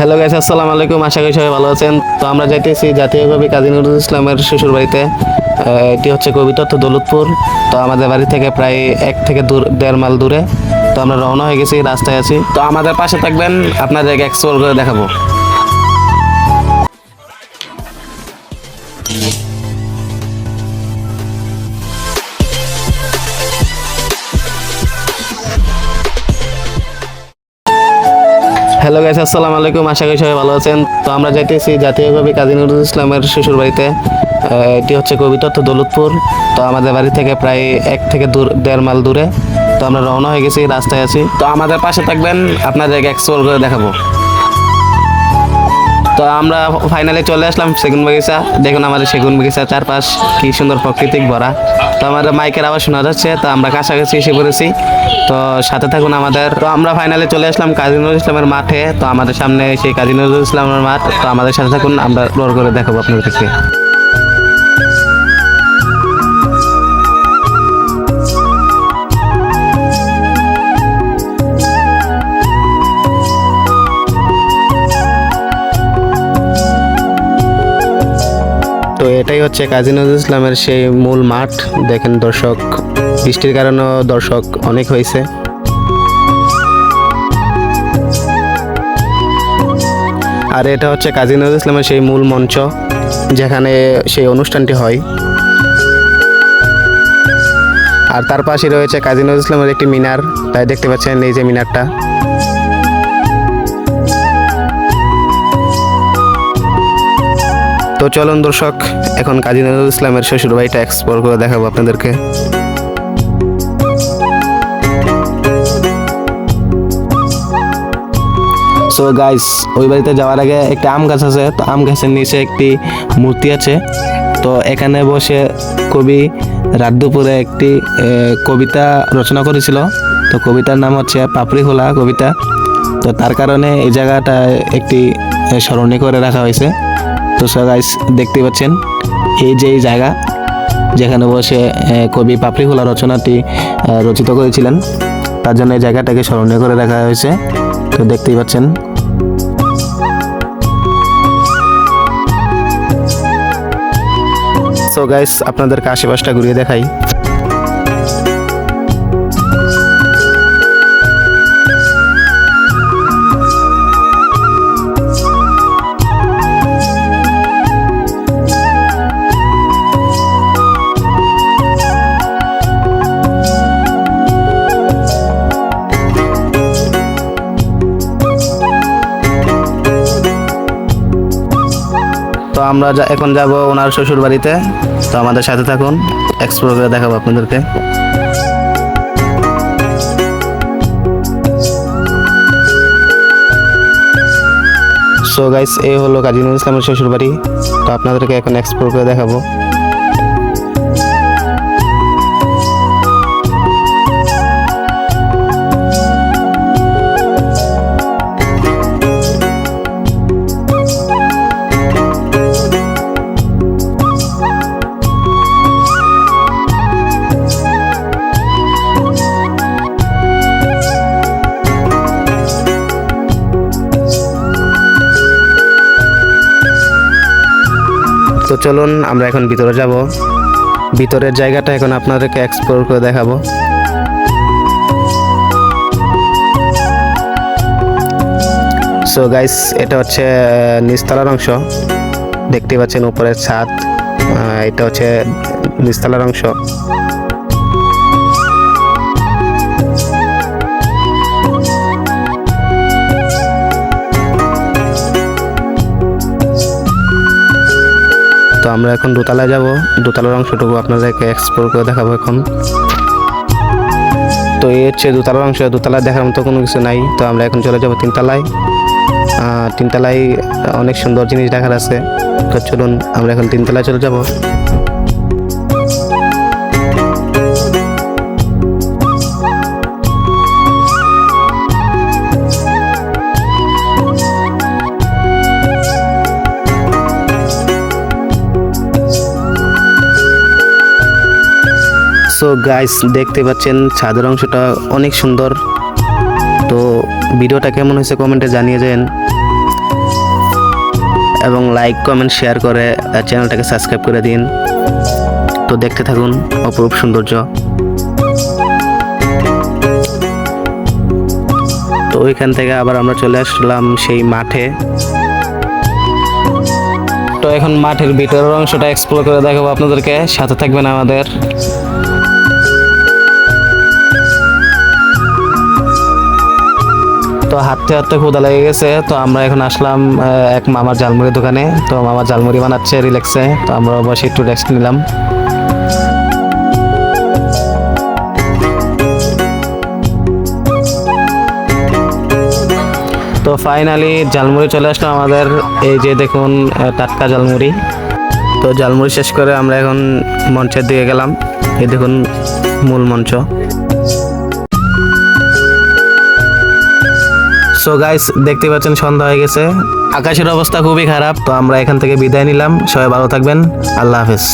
Hello guys, আসসালামু আলাইকুম। আশা করি সবাই ভালো আছেন। তো আমরা যাইতেছি জাতীয় কবি কাজী নজরুল ইসলামের শ্বশুর বাড়িতে। এটি হচ্ছে কবিতত্ত্ব দৌলতপুর। তো আমাদের বাড়ি থেকে প্রায় 1 থেকে 1.5 মাইল দূরে। তো আমরা রওনা হয়ে গেছি, রাস্তায় আছি। তো আমাদের পাশে থাকবেন, আপনাদেরকে এক্সপ্লোর করে দেখাবো। হ্যালো গাইস, আসসালামু আলাইকুম। আশা করি সবাই ভালো আছেন। তো আমরা যাইতেছি জাতীয় কবি কাজী নজরুল ইসলামের শ্বশুর বাড়িতে। এটি হচ্ছে কবিতত্ত্ব দৌলতপুর। তো আমাদের বাড়ি থেকে প্রায় 1 থেকে 1.5 মাইল দূরে। তো আমরা রওনা হয়ে গেছি, রাস্তায় আছি। তো আমাদের পাশে থাকবেন, আপনাদেরকে এক্সপ্লোর করে দেখাবো। তো আমরা ফাইনালি চলে আসলাম সেগুন বাগিচা। দেখুন আমাদের সেগুন বাগিচা চারপাশ কি সুন্দর প্রাকৃতিক ভরা। তো আমাদের মাইকের আওয়াজ শোনা যাচ্ছে। তো আমরা কাছাকাছি এসে পড়েছি। তো সাথে থাকুন আমাদের। তো আমরা ফাইনালি চলে আসলাম কাজী নজরুল ইসলামের মাঠে। তো আমাদের সামনে সেই কাজী নজরুল ইসলামের মাঠ। তো আমাদের সাথে থাকুন, আমরা এক্সপ্লোর করে দেখাবো আপনাদেরকে। তো এটাই হচ্ছে কাজী নজরুল ইসলামের সেই মূল মাঠ। দেখেন দর্শক, বৃষ্টির কারণেও দর্শক অনেক হয়েছে। আর এটা হচ্ছে কাজী নজরুল ইসলামের সেই মূল মঞ্চ, যেখানে সেই অনুষ্ঠানটি হয়। আর তার পাশে রয়েছে কাজী নজরুল ইসলামের একটি মিনার। তাই দেখতে পাচ্ছেন এই যে মিনারটা। তো চলুন দর্শক, এখন কাজী নজরুল ইসলামের শ্বশুর বাড়িটা এক্সপ্লোর করে দেখাবো আপনাদেরকে। সো গাইস, ওই বাড়িতে যাওয়ার আগে একটা আম গাছ আছে। তো আম গাছের নিচে একটি মূর্তি আছে। তো এখানে বসে কবি রাত দুপুরে একটি কবিতা রচনা করেছিল। তো কবিতার নাম হচ্ছে পাপড়ি খোলা কবিতা। তো তার কারণে এই জায়গাটা একটি স্মরণীয় করে রাখা হয়েছে। তো সো গাইস, দেখতে পাচ্ছেন এই যে এই জায়গা যেখানে বসে কবি পাপড়ি খোলা রচনাটি রচিত করেছিলেন, তার জন্য এই জায়গাটাকে স্মরণীয় করে রাখা হয়েছে। তো দেখতেই পাচ্ছেন। সো গাইস, আপনাদেরকে আশেপাশটা ঘুরিয়ে দেখাই। তো আমরা এখন যাব ওনার শ্বশুর বাড়িতে। তো আমাদের সাথে থাকুন, এক্সপ্লোর করে দেখাবো আপনাদেরকে। সো গাইস, এই হলো কাজী নজরুল ইসলামের শ্বশুর বাড়ি। তো আপনাদেরকে এখন এক্সপ্লোর করে দেখাবো। তো চলুন আমরা এখন ভিতরে যাব। ভিতরের জায়গাটা এখন আপনাদেরকে এক্সপ্লোর করে দেখাবো। সো গাইস, এটা হচ্ছে নিচতলার অংশ। দেখতে পাচ্ছেন উপরের ছাদ। এটা হচ্ছে নিচতলার অংশ। তো আমরা এখন দোতলায় যাব। দোতলার অংশটুকু আপনাদেরকে এক্সপ্লোর করে দেখাবো এখন। তো এই হচ্ছে দোতলার অংশ। দোতলায় দেখার মতো কোনো কিছু নাই। তো আমরা এখন চলে যাব তিনতলায়। তিনতলায় অনেক সুন্দর জিনিস দেখার আছে। তো চলুন আমরা এখন তিনতলায় চলে যাব। সো গাইস, দেখতে পাচ্ছেন ছাদের অংশটা অনেক সুন্দর। তো ভিডিওটা কেমন হয়েছে কমেন্টে জানিয়ে যান। এবং লাইক কমেন্ট শেয়ার করে চ্যানেলটাকে সাবস্ক্রাইব করে দিন। তো দেখতে থাকুন অপরূপ সৌন্দর্য। তো ওইখান থেকে আবার আমরা চলে আসলাম সেই মাঠে। তো এখন মাঠের ভিতরের অংশটা এক্সপ্লোর করে দেখাবো আপনাদেরকে, সাথে থাকবেন আমাদের। তো হাঁটতে হাঁটতে ক্ষুধা লেগে গেছে, তো আমরা এখন আসলাম এক মামার ঝালমুড়ি দোকানে। তো মামা ঝালমুড়ি বানাচ্ছে রিল্যাক্সে, তো আমরা বসে একটু রেস্ট নিলাম। তো ফাইনালি ঝালমুড়ি চলে আসলো আমাদের। এই যে দেখুন টাটকা ঝালমুড়ি। তো ঝালমুড়ি শেষ করে আমরা এখন মঞ্চের দিকে গেলাম। এই দেখুন মূল মঞ্চ। সো গাইস, দেখতে পাচ্ছেন সন্ধ্যা হয়ে গেছে, আকাশের অবস্থা খুবই খারাপ। তো আমরা এখান থেকে বিদায় নিলাম। সবাই ভালো থাকবেন, আল্লাহ হাফেজ।